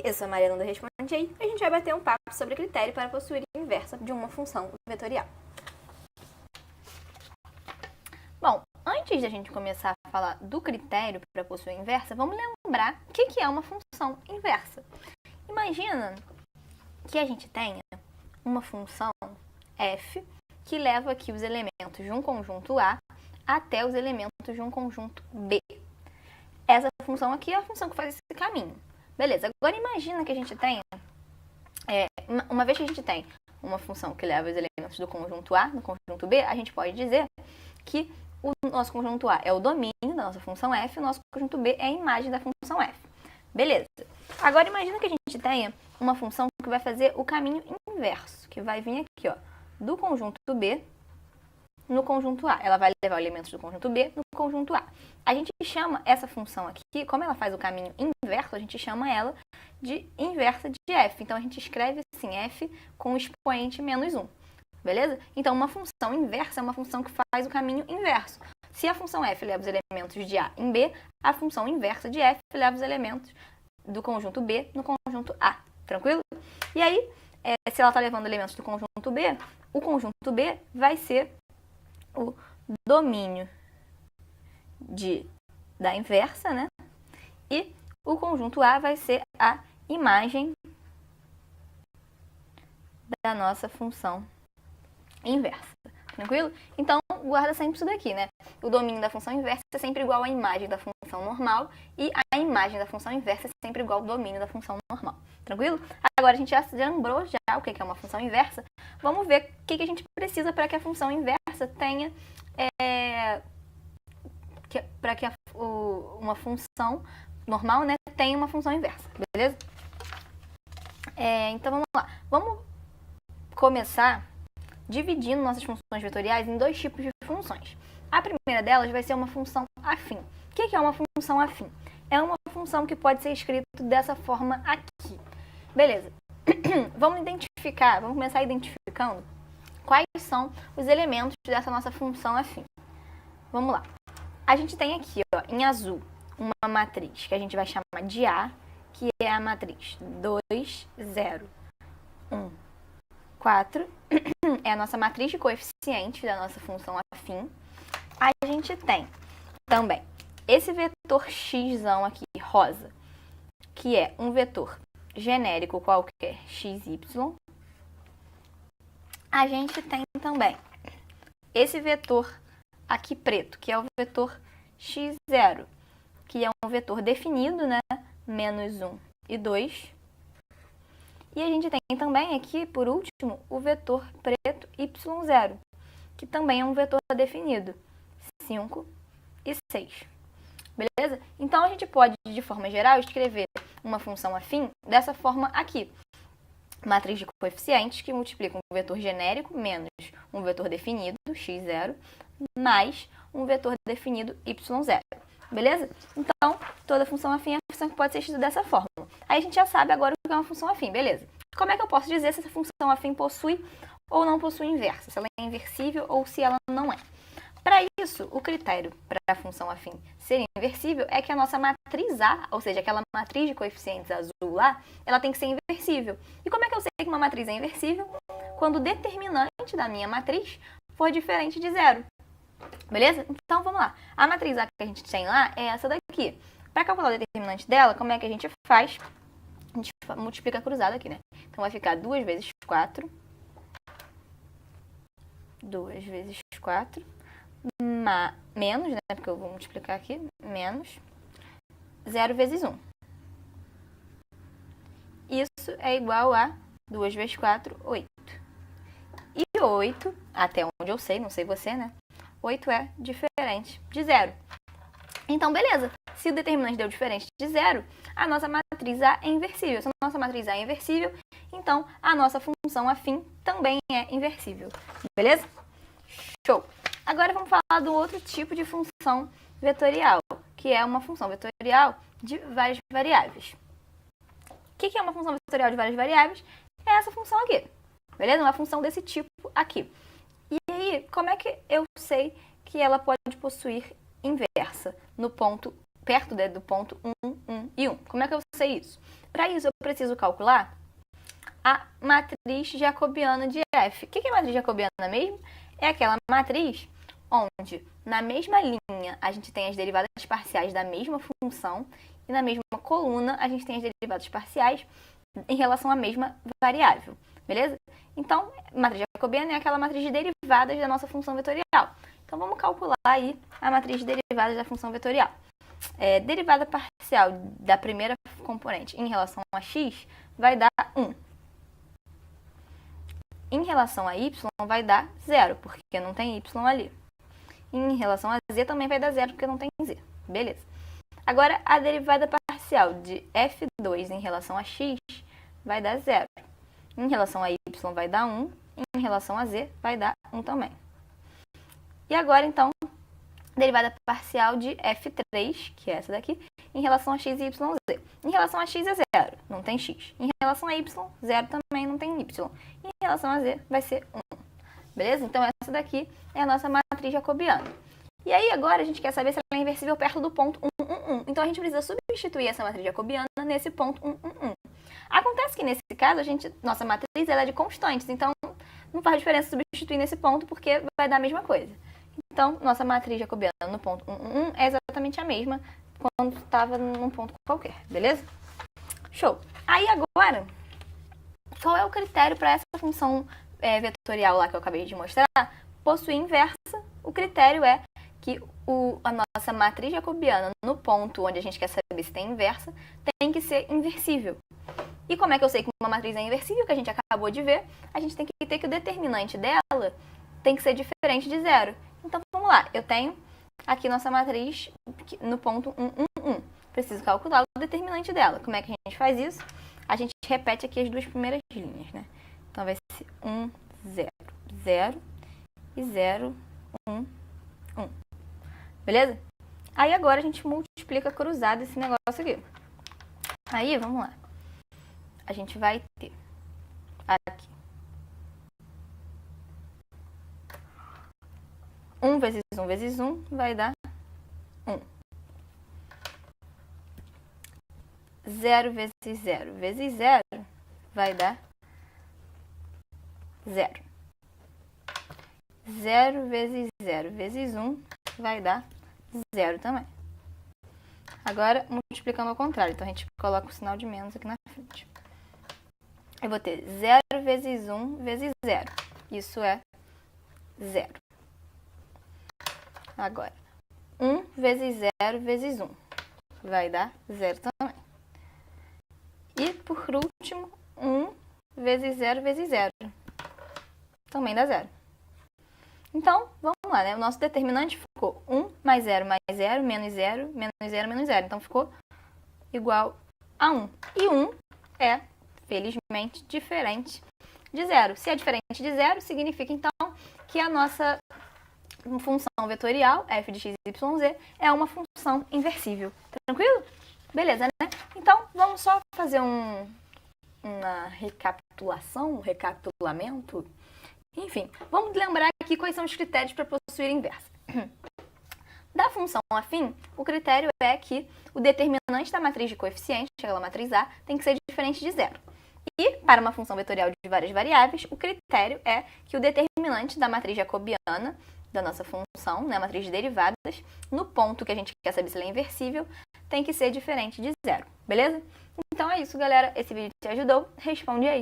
Eu sou a Mariana do Responde Aí. A gente vai bater um papo sobre critério para possuir inversa de uma função vetorial. Bom, antes da gente começar a falar do critério para possuir inversa, vamos lembrar o que é uma função inversa. Imagina que a gente tenha uma função f que leva aqui os elementos de um conjunto A até os elementos de um conjunto B. Essa função aqui é a função que faz esse caminho. Beleza, agora imagina que a gente tenha, uma vez que a gente tem uma função que leva os elementos do conjunto A no conjunto B, a gente pode dizer que o nosso conjunto A é o domínio da nossa função f, e o nosso conjunto B é a imagem da função f. Beleza. Agora imagina que a gente tenha uma função que vai fazer o caminho inverso, que vai vir aqui, ó, do conjunto B no conjunto A. Ela vai levar elementos do conjunto B no conjunto A. A gente chama essa função aqui, como ela faz o caminho inverso, a gente chama ela de inversa de f. Então, a gente escreve assim, f com o expoente menos 1. Beleza? Então, uma função inversa é uma função que faz o caminho inverso. Se a função f leva os elementos de A em B, a função inversa de f leva os elementos do conjunto B no conjunto A. Tranquilo? E aí, se ela está levando elementos do conjunto B, o conjunto B vai ser o domínio da inversa, né? E o conjunto A vai ser a imagem da nossa função inversa. Tranquilo? Então, guarda sempre isso daqui, né? O domínio da função inversa é sempre igual à imagem da função normal e a imagem da função inversa é sempre igual ao domínio da função normal. Tranquilo? Agora, a gente já lembrou o que é uma função inversa. Vamos ver o que a gente precisa para que a função inversa tenha... para que uma função normal, né, tenha uma função inversa. Beleza? Então, vamos lá. Vamos começar dividindo nossas funções vetoriais em dois tipos de funções. A primeira delas vai ser uma função afim. O que é uma função afim? É uma função que pode ser escrita dessa forma aqui. Beleza. Vamos começar identificando quais são os elementos dessa nossa função afim. Vamos lá. A gente tem aqui, ó, em azul, uma matriz que a gente vai chamar de A, que é a matriz 2, 0, 1, 4. É a nossa matriz de coeficientes da nossa função afim. A gente tem também esse vetor x aqui, rosa, que é um vetor genérico qualquer, xy. A gente tem também esse vetor aqui preto, que é o vetor x0, que é um vetor definido, né? Menos 1 e 2. E a gente tem também aqui, por último, o vetor preto y0, que também é um vetor definido, 5 e 6. Beleza? Então, a gente pode, de forma geral, escrever uma função afim dessa forma aqui. Matriz de coeficientes que multiplica um vetor genérico menos um vetor definido, x0, mais um vetor definido, y0. Beleza? Então, toda função afim é uma função que pode ser escrita dessa forma. Aí a gente já sabe agora o que é uma função afim, beleza? Como é que eu posso dizer se essa função afim possui ou não possui inversa? Se ela é inversível ou se ela não é? Para isso, o critério para a função afim ser inversível é que a nossa matriz A, ou seja, aquela matriz de coeficientes azul lá, ela tem que ser inversível. E como é que eu sei que uma matriz é inversível? Quando o determinante da minha matriz for diferente de 0. Beleza? Então, vamos lá. A matriz A que a gente tem lá é essa daqui. Para calcular o determinante dela, como é que a gente faz? A gente multiplica cruzado aqui, né? Então, vai ficar 2 vezes 4. 2 vezes 4. Menos, né? Porque eu vou multiplicar aqui. Menos 0 vezes 1. Isso é igual a 2 vezes 4, 8. E 8, até onde eu sei, não sei você, né? 8 é diferente de 0. Então, beleza. Se o determinante deu diferente de 0, a nossa matriz A é inversível. Se a nossa matriz A é inversível, então a nossa função afim também é inversível. Beleza? Show! Agora vamos falar do outro tipo de função vetorial, que é uma função vetorial de várias variáveis. O que é uma função vetorial de várias variáveis? É essa função aqui. Beleza? Uma função desse tipo aqui. E aí, como é que eu sei que ela pode possuir inversa no ponto perto do ponto 1, 1 e 1. Como é que eu sei isso? Para isso, eu preciso calcular a matriz jacobiana de f. O que é matriz jacobiana mesmo? É aquela matriz onde, na mesma linha, a gente tem as derivadas parciais da mesma função e na mesma coluna, a gente tem as derivadas parciais em relação à mesma variável, beleza? Então, matriz jacobiana é aquela matriz de derivadas da nossa função vetorial. Então, vamos calcular aí a matriz de derivadas da função vetorial. Derivada parcial da primeira componente em relação a x vai dar 1. Em relação a y vai dar 0, porque não tem y ali. Em relação a z também vai dar 0, porque não tem z. Beleza. Agora, a derivada parcial de f2 em relação a x vai dar 0. Em relação a y vai dar 1. Em relação a z vai dar 1 também. E agora, então, derivada parcial de f3, que é essa daqui, em relação a x e y, z. Em relação a x é 0, não tem x. Em relação a y, 0 também, não tem y. Em relação a z vai ser 1. Beleza? Então, essa daqui é a nossa matriz jacobiana. E aí, agora, a gente quer saber se ela é inversível perto do ponto 1, 1, 1. Então, a gente precisa substituir essa matriz jacobiana nesse ponto 1, 1, 1. Acontece que, nesse caso, nossa matriz ela é de constantes. Então, não faz diferença substituir nesse ponto, porque vai dar a mesma coisa. Então, nossa matriz jacobiana no ponto 1, 1, 1 é exatamente a mesma quando estava num ponto qualquer, beleza? Show! Aí, agora, qual é o critério para essa função vetorial lá que eu acabei de mostrar possuir inversa? O critério é que a nossa matriz jacobiana no ponto onde a gente quer saber se tem inversa tem que ser inversível. E como é que eu sei que uma matriz é inversível, que a gente acabou de ver? A gente tem que ter que o determinante dela tem que ser diferente de 0. Então, vamos lá. Eu tenho aqui nossa matriz no ponto 1, 1, 1. Preciso calcular o determinante dela. Como é que a gente faz isso? A gente repete aqui as duas primeiras linhas, né? Então, vai ser 1, 0, 0 e 0, 1, 1. Beleza? Aí, agora, a gente multiplica cruzado esse negócio aqui. Aí, vamos lá. A gente vai ter aqui 1 vezes 1 vezes 1 vai dar 1. 0 vezes 0 vezes 0 vai dar 0. 0 vezes 0 vezes 1 vai dar 0 também. Agora, multiplicando ao contrário. Então, a gente coloca o sinal de menos aqui na frente. Eu vou ter 0 vezes 1 vezes 0. Isso é 0. Agora, 1 vezes 0 vezes 1 vai dar 0 também. E, por último, 1 vezes 0 vezes 0 também dá 0. Então, vamos lá, né? O nosso determinante ficou 1 mais 0 mais 0, menos 0, menos 0, menos 0. Então, ficou igual a 1. E 1 é, felizmente, diferente de 0. Se é diferente de 0, significa, então, que a nossa função vetorial, f de x, y, z, é uma função inversível. Tranquilo? Beleza, né? Então, vamos só fazer uma recapitulação, um recapitulamento. Enfim, vamos lembrar aqui quais são os critérios para possuir inversa. Da função afim, o critério é que o determinante da matriz de coeficientes, aquela matriz A, tem que ser diferente de 0. E, para uma função vetorial de várias variáveis, o critério é que o determinante da matriz jacobiana, da nossa função, né, a matriz de derivadas, no ponto que a gente quer saber se ela é inversível, tem que ser diferente de 0, beleza? Então é isso, galera. Esse vídeo te ajudou? Responde aí.